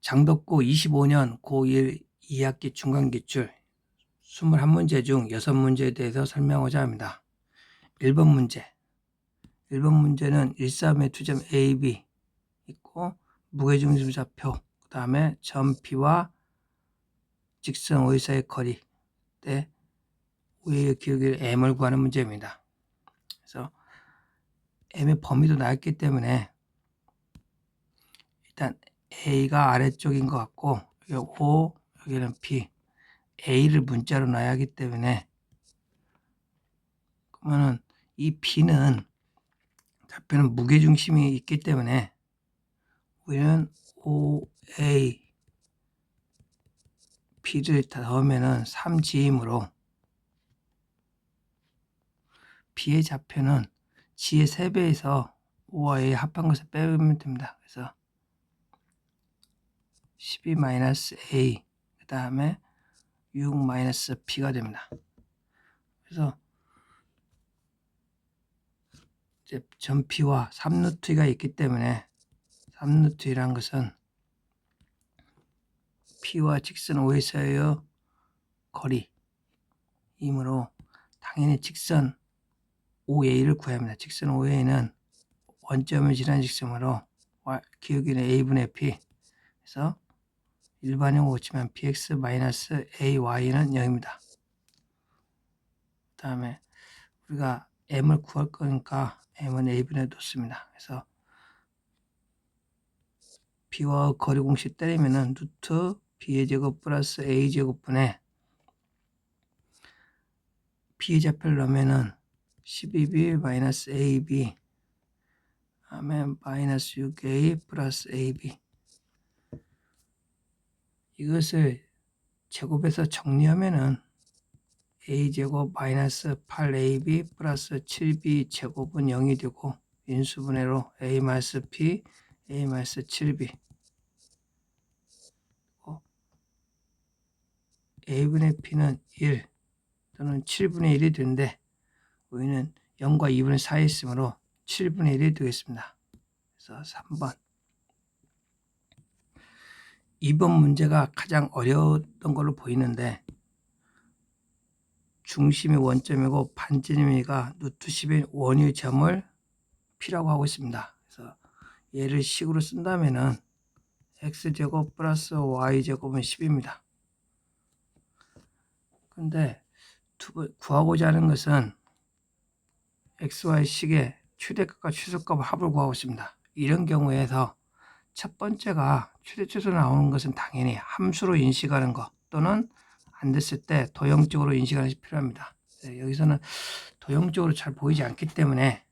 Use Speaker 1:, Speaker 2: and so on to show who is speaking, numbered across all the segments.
Speaker 1: 장덕고 25년 고1 2학기 중간기출 21문제 중 6문제에 대해서 설명하고자 합니다. 1번 문제. 1번 문제는 1,3의 투점 A, B 있고 무게중심 좌표, 그 다음에 점 P와 직선 O 사이의 거리 때 O의 기울기를 M을 구하는 문제입니다. 그래서 M의 범위도 나왔기 때문에 일단 A가 아래쪽인 것 같고 여기 O, 여기는 P, A를 문자로 놔야 하기 때문에 그러면은 이 B는 좌표는 무게중심이 있기 때문에 우리는 OA B를 다 넣으면은 3G이므로 B의 좌표는 G의 3배에서 O와 A 합한 것을 빼면 됩니다. 그래서 12-A 그 다음에 6-B가 됩니다. 그래서 이제 점 P와 3루트가 있기 때문에 3루트라는 것은 P와 직선 OA 사이의 거리이므로 당연히 직선 OA를 구해야 합니다. 직선 OA는 원점을 지나는 직선으로 기울기는 A분의 P 그래서 일반형으로 고치면 bx-ay는 0입니다. 그 다음에 우리가 m을 구할 거니까 m은 a분에 놓습니다. 그래서 b와 거리 공식 때리면은 루트 b의 제곱 플러스 a 제곱분에 b의 좌표를 넣으면은 12b 마이너스 ab 다음에 마이너스 6a 플러스 ab 이것을 제곱해서 정리하면은 a제곱 마이너스 8ab 플러스 7b 제곱은 0이 되고 인수분해로 a 마이너스 p, a 마이너스 7b a분의 p는 1 또는 7분의 1이 되는데 우리는 0과 2분의 사이에 있으므로 7분의 1이 되겠습니다. 그래서 3번 2번 문제가 가장 어려웠던 걸로 보이는데 중심이 원점이고 반지름이가 루트 10의 원의 점을 P라고 하고 있습니다. 그래서 얘를 식으로 쓴다면은 x제곱 플러스 y제곱은 10입니다. 근데 구하고자 하는 것은 xy 식의 최대값과 최소값을 합을 구하고 있습니다. 이런 경우에서 첫 번째가 최대 최소 나오는 것은 당연히 함수로 인식하는 것 또는 안 됐을 때 도형적으로 인식하는 것이 필요합니다. 여기서는 도형적으로 잘 보이지 않기 때문에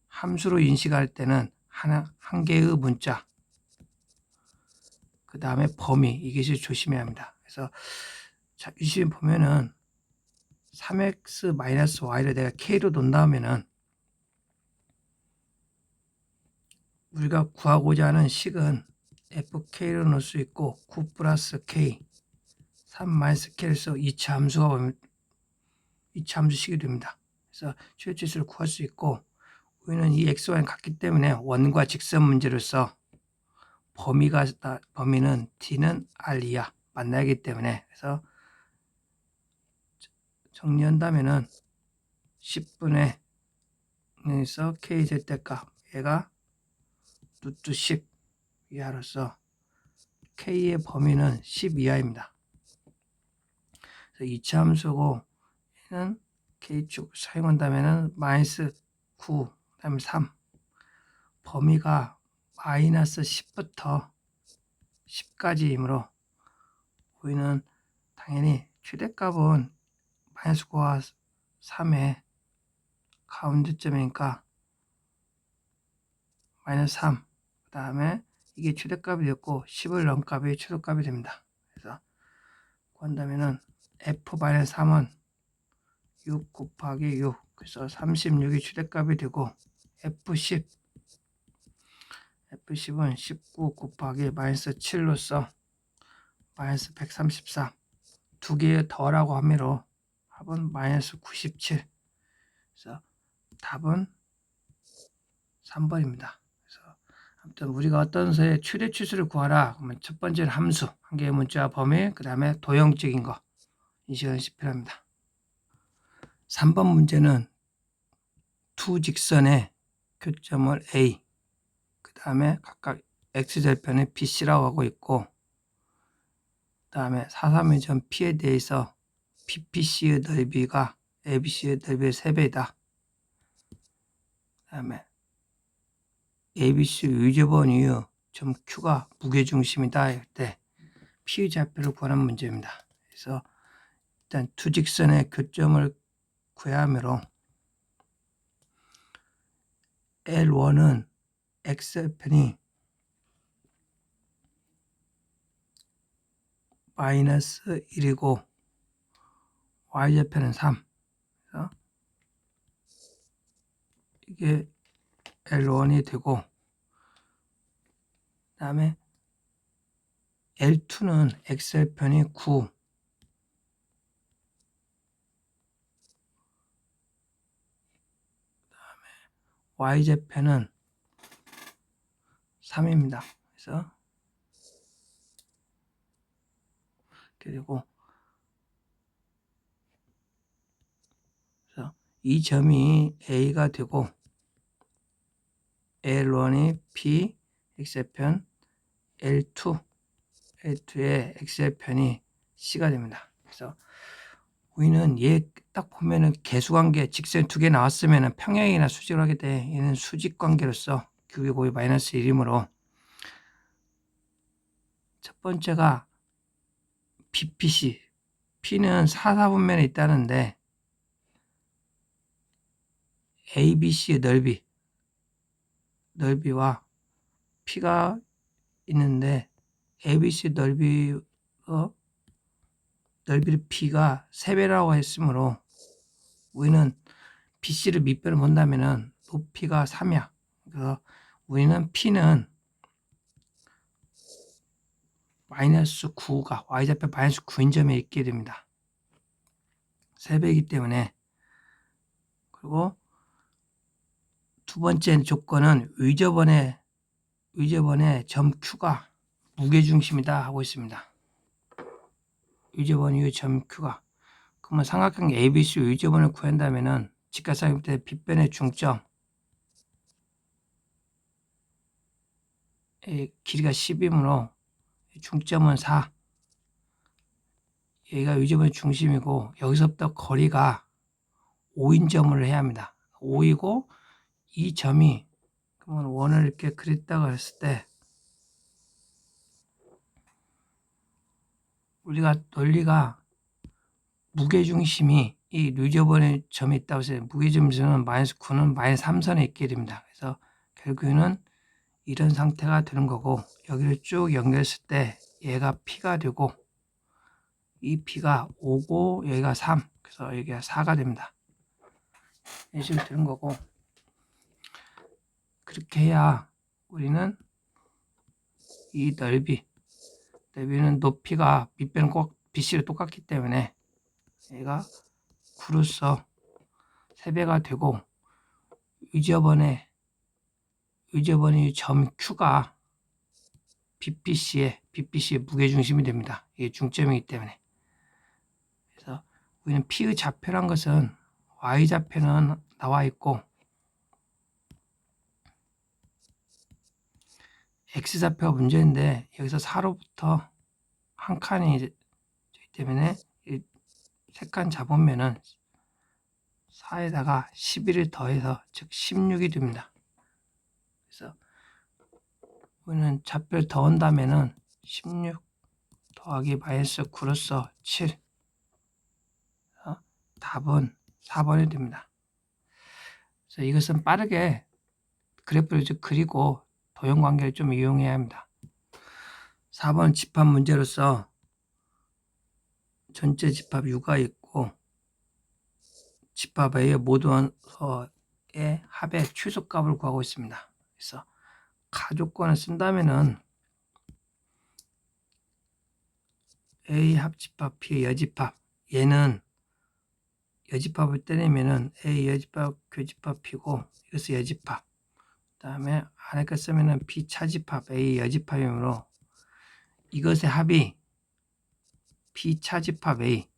Speaker 1: 함수로 인식할 때는 한 개의 문자 그 다음에 범위 이것을 조심해야 합니다. 그래서 자, 유심히 보면은 3x-y를 내가 k로 놓는다면은 우리가 구하고자 하는 식은 fk로 넣을 수 있고 9 플러스 k 3-k에서 2차 함수가 2차 함수식이 됩니다. 그래서 최대치수를 구할 수 있고 우리는 이 xy는 같기 때문에 원과 직선 문제로서 범위는 t는 r 이하 만나기 때문에 그래서 정리한다면은 10분의 에서 k 절대값 얘가 루트 10 이하로서 k의 범위는 10 이하입니다. 그래서 2차 함수고 얘는 k축 사용한다면은 마이너스 9 그다음에 3 범위가 마이너스 10부터 10까지이므로 우리는 당연히 최대값은 마이너스 9와 3의 가운데점이니까 마이너스 3 그 다음에 이게 최대값이 됐고 10을 넣은 값이 최소값이 됩니다. 그래서 구한다면은 f-3은 6 곱하기 6 그래서 36이 최대값이 되고 F10은 19 곱하기 마이너스 7로서 마이너스 134 두 개 더라고 하므로 합은 마이너스 97 그래서 답은 3번입니다. 그래서 아무튼 우리가 어떤 수의 최대 치수를 구하라. 그러면 첫 번째는 함수, 한 개의 문자 범위, 그 다음에 도형적인 거. 이 시간이 필요합니다. 3번 문제는 두 직선의 교점을 A, 그 다음에 각각 X절편을 BC라고 하고 있고, 그 다음에 사삼의점 P에 대해서 BPC의 넓이가 ABC의 넓이의 3배이다. 그 다음에 ABC 유제번 이유 점 Q가 무게중심이다 할 때 P의 좌표를 구하는 문제입니다. 그래서 일단 두 직선의 교점을 구해야 하므로 L1은 X절편이 마이너스 1이고 Y절편은 3. 그래서 이게 L1이 되고, 그 다음에 L2는 X절편이 9, Y절편은 3입니다. 그래서 그리고 그래서 이 점이 A가 되고 L1이 P, X절편, L2의 X절편이 C가 됩니다. 그래서 우리는 얘 딱 보면은 개수관계, 직선 2개 나왔으면 평행이나 수직을 하게 돼. 얘는 수직관계로서 규의 곱이 마이너스 1이므로 첫 번째가 BPC, P는 4, 4분면에 있다는데 ABC의 넓이와 P가 있는데 ABC 넓이를 P가 3배라고 했으므로 우리는 BC를 밑변을 본다면은 높이가 3이야. 그래서 우리는 P는 마이너스 9가 Y좌표 마이너스 9인 점에 있게 됩니다. 3배이기 때문에. 그리고 두 번째 조건은 의저번의 점 Q가 무게중심이다 하고 있습니다. 의저번 이후 점 Q가. 그러면 삼각관계 ABC 의저번을 구한다면은 직각삼각형 때 빗변의 중점 길이가 10이므로 중점은 4. 얘가 의저번의 중심이고 여기서부터 거리가 5인점을 해야 합니다. 5이고 이 점이 그러면 원을 이렇게 그렸다고 했을 때 우리가 논리가 무게중심이 이 루저번의 점이 있다고 해서 무게중심은 마이너스 9는 마이너스 3선에 있게 됩니다. 그래서 결국에는 이런 상태가 되는 거고 여기를 쭉 연결했을 때 얘가 P가 되고 이 P가 5고 여기가 3, 그래서 여기가 4가 됩니다. 이런 식으로 되는 거고 그렇게 해야 우리는 이 넓이는 높이가 밑변은 꼭 BC로 똑같기 때문에 얘가 9로서 3배가 되고 의저번의 점 Q가 BPC의 무게중심이 됩니다. 이게 중점이기 때문에. 그래서 우리는 P의 좌표란 것은 Y좌표는 나와 있고 X좌표가 문제인데 여기서 4로부터 한 칸이 되기 때문에 세 칸 잡으면은 4에다가 11을 더해서 즉 16이 됩니다. 그래서 우리는 좌표를 더한다면은 16 더하기 마이너스 9로서 7. 답은 4번이 됩니다. 그래서 이것은 빠르게 그래프를 좀 그리고 도형 관계를 좀 이용해야 합니다. 4번 집합 문제로서 전체 집합 U가 있고 집합 A의 모든 서의 합의 최소값을 구하고 있습니다. 그래서 가조건을 쓴다면은 A 합집합 B의 여집합, 얘는 여집합을 때리면은 A 여집합 교집합 B고 이것은 여집합. 다음에 안에 거 쓰면은 비차집합 A 여집합이므로 이것의 합이 비차집합 A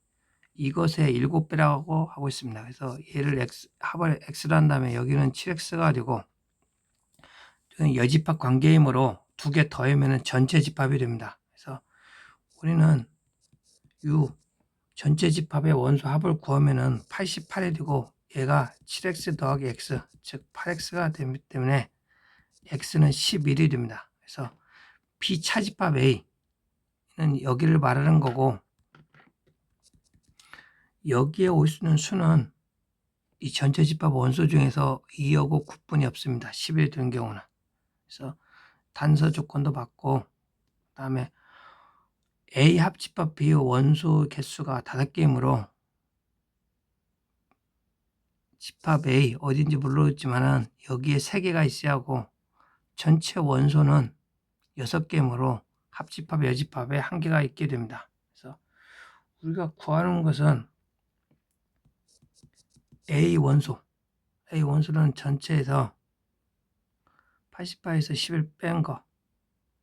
Speaker 1: 이것의 7배라고 하고 있습니다. 그래서 얘를 합을 x로 한 다음에 여기는 7x가 되고 여집합 관계이므로 두 개 더하면 전체 집합이 됩니다. 그래서 우리는 이 전체 집합의 원소 합을 구하면 88이 되고 얘가 7x 더하기 x 즉 8x가 되기 때문에 x는 11이 됩니다. 그래서 비차집합 A는 여기를 말하는 거고 여기에 올 수 있는 수는 이 전체 집합 원소 중에서 2하고 9분이 없습니다. 10이 되는 경우는. 그래서 단서 조건도 받고 그 다음에 A 합집합 B의 원소 개수가 5개이므로 집합 A 어딘지 모르겠지만 여기에 3개가 있어야 하고 전체 원소는 6개이므로 합집합 여집합에 1개가 있게 됩니다. 그래서 우리가 구하는 것은 A 원소는 전체에서 88에서 11 뺀 거,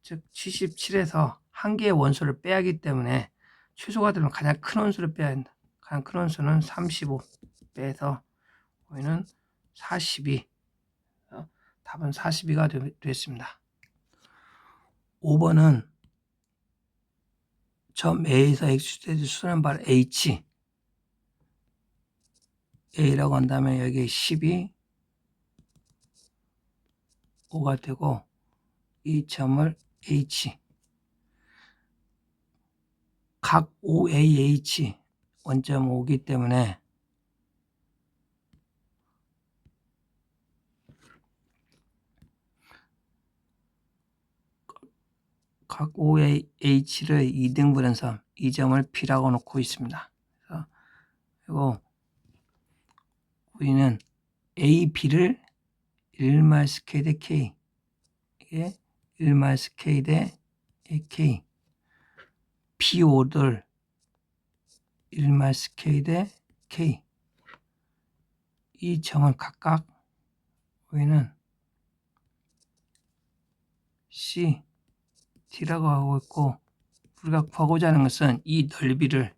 Speaker 1: 즉 77에서 1개의 원소를 빼야 하기 때문에 최소가 되면 가장 큰 원소를 빼야 한다. 가장 큰 원소는 35 빼서 우리는 42. 답은 42가 됐습니다. 5번은 점 A에서 X축제의 수는 바로 H A라고 한다면 여기 12 5가 되고 이 점을 H 각 OAH 원점 5기 때문에 각 OAH를 2등분해서 이 점을 B라고 놓고 있습니다. 그리고 우리는 A, B를 1-K 대 K 이게 1-K 대 K B5를 1-K 대 K 이 점을 각각 우리는 C, D라고 하고 있고 우리가 구하고자 하는 것은 이 넓이를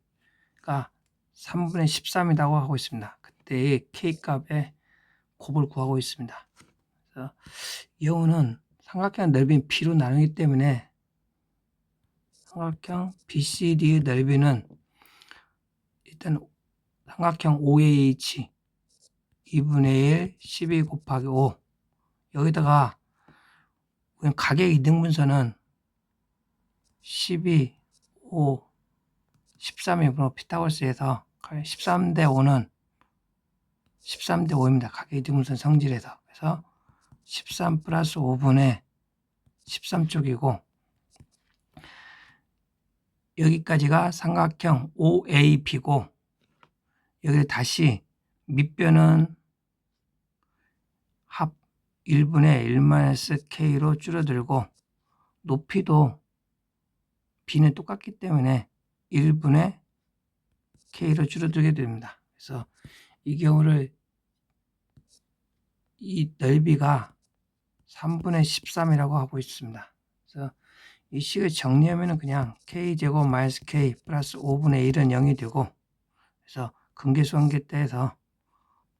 Speaker 1: 3분의 13이라고 하고 있습니다. 그때의 K 값의 곱을 구하고 있습니다. 그래서 이 경우는 삼각형 넓이는 B로 나누기 때문에 삼각형 BCD의 넓이는 일단 삼각형 OAH 2분의 1 12 곱하기 5 여기다가 각의 이등분선은 12, 5, 13이므로 피타고라스에서 13대 5는 13대 5입니다. 각의 이등분선 성질에서. 그래서 13 플러스 5분의 13쪽이고 여기까지가 삼각형 OAB고 여기 다시 밑변은 합 1분의 1-K로 줄어들고 높이도 B는 똑같기 때문에 1분의 K로 줄어들게 됩니다. 그래서 이 경우를 이 넓이가 3분의 13이라고 하고 있습니다. 그래서 이 식을 정리하면 그냥 K제곱 마이너스 K 플러스 5분의 1은 0이 되고 그래서 근계수 관계대에서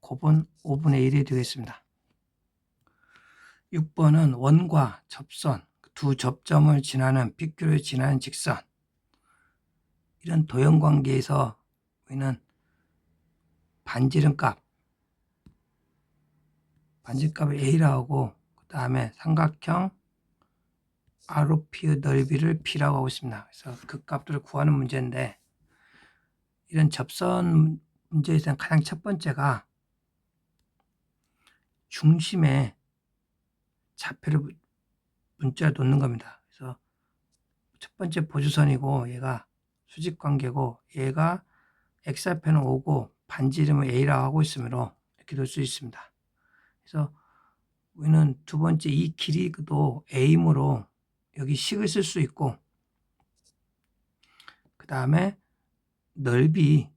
Speaker 1: 곱은 5분의 1이 되겠습니다. 6번은 원과 접선, 두 접점을 지나는 빗교를 지나는 직선 이런 도형관계에서 우리는 반지름값을 A라고 하고 그 다음에 삼각형 ROP의 넓이를 B라고 하고 있습니다. 그래서 그 값들을 구하는 문제인데 이런 접선 문제에서는 가장 첫 번째가 중심에 좌표를 문자를 놓는 겁니다. 그래서 첫 번째 보조선이고 얘가 수직관계고 얘가 x좌표는 5고 반지름을 A라고 하고 있으므로 이렇게 놓을 수 있습니다. 그래서 우리는 두 번째 이 길이도 A이므로 여기 식을 쓸 수 있고 그 다음에 넓이도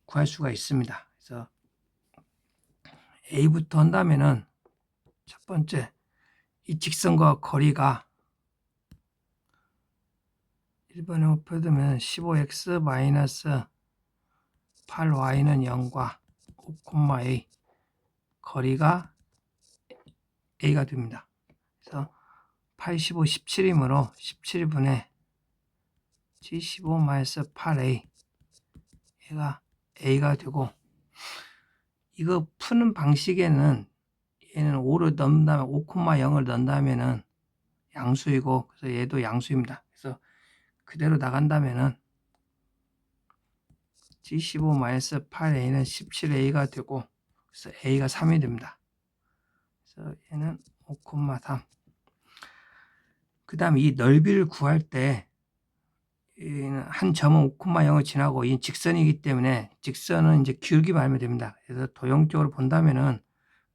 Speaker 1: 구할 수가 있습니다. 그래서 A부터 한다면은 첫 번째 이 직선과 거리가 1번에 표두면 15x 마이너스 8y는 0과 5,a 거리가 a가 됩니다. 그래서 8, 15, 17이므로 17분의 75 마이너스 8a 얘가 a가 되고, 이거 푸는 방식에는 얘는 5를 넣는다면 5,0을 넣는다면은 양수이고, 그래서 얘도 양수입니다. 그래서 그대로 나간다면은 75 마이너스 8a는 17a가 되고, 그래서 a가 3이 됩니다. 그래서 얘는 5,3. 그 다음에 이 넓이를 구할 때 한 점은 5,0을 지나고 이 직선이기 때문에 직선은 이제 기울기만 알면 됩니다. 그래서 도형적으로 본다면은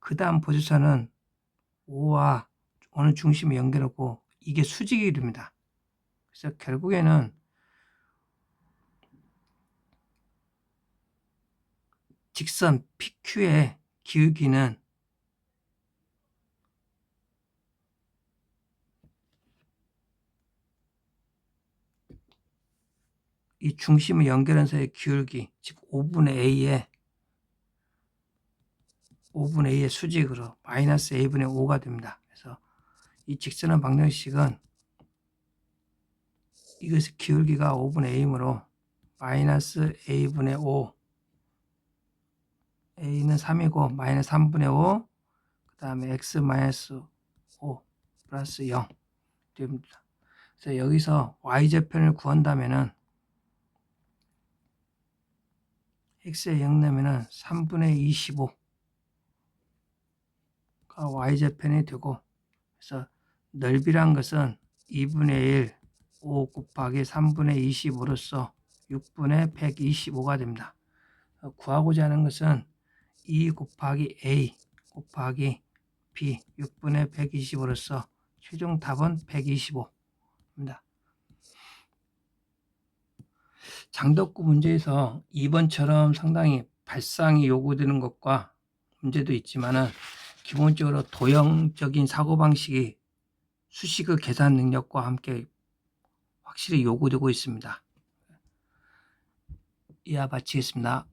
Speaker 1: 그 다음 포지션은 5와 어느 중심을 연결하고 이게 수직이 됩니다. 그래서 결국에는 직선 PQ의 기울기는 이 중심을 연결해서의 기울기, 즉 5분의 A의 수직으로 마이너스 A분의 5가 됩니다. 그래서 이 직선의 방정식은 이것의 기울기가 5분의 A이므로 마이너스 A분의 5, A는 3이고 마이너스 3분의 5, 그 다음에 X 마이너스 5 플러스 0 됩니다. 그래서 여기서 Y절편을 구한다면은 X에 0 내면은 3분의 25가 Y절편이 되고, 그래서 넓이란 것은 2분의 1, 5 곱하기 3분의 25로서 6분의 125가 됩니다. 구하고자 하는 것은 2 곱하기 A 곱하기 B 6분의 125로서 최종 답은 125입니다. 장덕구 문제에서 2번처럼 상당히 발상이 요구되는 것과 문제도 있지만은 기본적으로 도형적인 사고방식이 수식의 계산 능력과 함께 확실히 요구되고 있습니다. 이하 마치겠습니다.